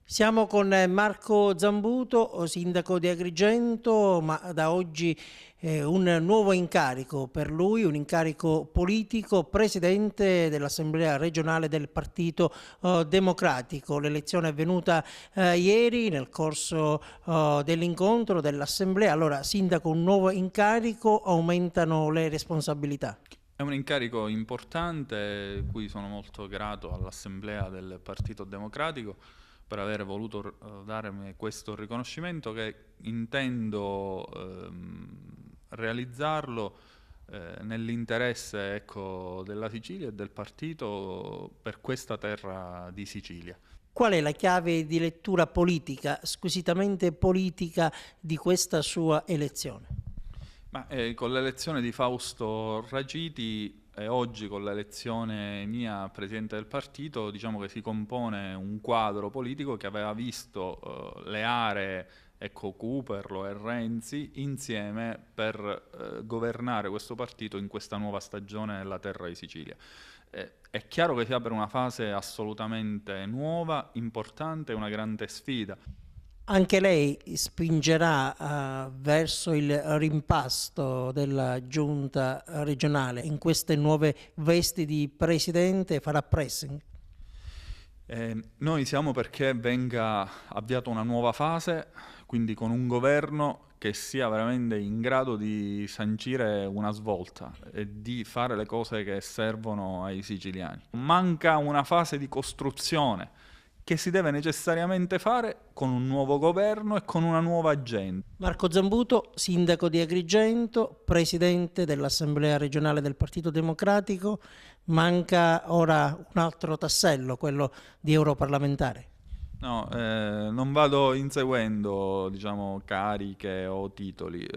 Siamo con Marco Zambuto, sindaco di Agrigento, ma da oggi un nuovo incarico per lui, un incarico politico, presidente dell'Assemblea regionale del Partito Democratico. L'elezione è avvenuta ieri nel corso dell'incontro dell'Assemblea. Allora, sindaco, un nuovo incarico, aumentano le responsabilità. È un incarico importante, cui sono molto grato all'Assemblea del Partito Democratico per aver voluto darmi questo riconoscimento che intendo realizzarlo nell'interesse, ecco, della Sicilia e del partito per questa terra di Sicilia. Qual è la chiave di lettura politica, squisitamente politica, di questa sua elezione? Ma con l'elezione di Fausto Ragiti e oggi con l'elezione mia presidente del partito, diciamo che si compone un quadro politico che aveva visto le aree, ecco, Cooperlo e Renzi insieme per governare questo partito in questa nuova stagione nella terra di Sicilia. È chiaro che si apre una fase assolutamente nuova, importante, una grande sfida. Anche lei spingerà verso il rimpasto della giunta regionale in queste nuove vesti di presidente, farà pressing? Noi siamo perché venga avviata una nuova fase, quindi con un governo che sia veramente in grado di sancire una svolta e di fare le cose che servono ai siciliani. Manca una fase di costruzione che si deve necessariamente fare con un nuovo governo e con una nuova agenda. Marco Zambuto, sindaco di Agrigento, presidente dell'Assemblea regionale del Partito Democratico, manca ora un altro tassello, quello di europarlamentare. No, non vado inseguendo, diciamo, cariche o titoli.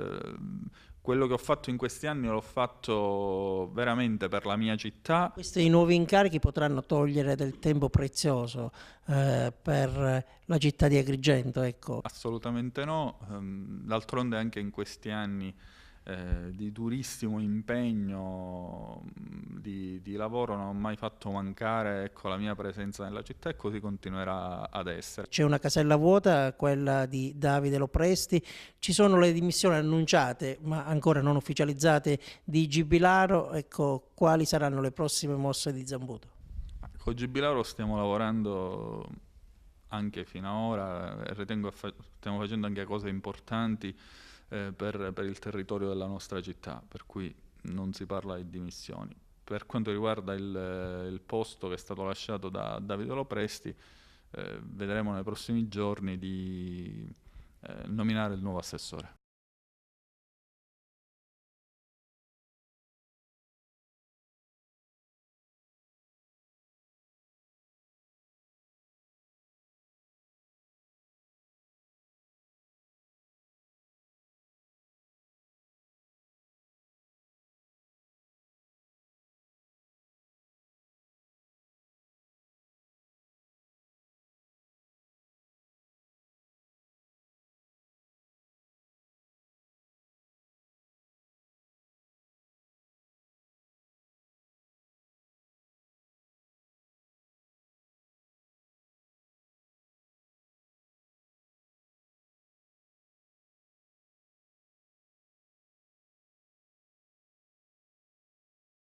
Quello che ho fatto in questi anni l'ho fatto veramente per la mia città. Questi nuovi incarichi potranno togliere del tempo prezioso per la città di Agrigento, ecco. Assolutamente no. D'altronde anche in questi anni di durissimo impegno, di lavoro, non ho mai fatto mancare, ecco, la mia presenza nella città e così continuerà ad essere. C'è una casella vuota, quella di Davide Lopresti, ci sono le dimissioni annunciate ma ancora non ufficializzate di Gibilaro, ecco, quali saranno le prossime mosse di Zambuto? Con Gibilaro stiamo lavorando anche fino ad ora e ritengo stiamo facendo anche cose importanti per il territorio della nostra città, per cui non si parla di dimissioni. Per quanto riguarda il posto che è stato lasciato da Davide Lopresti, vedremo nei prossimi giorni di nominare il nuovo assessore.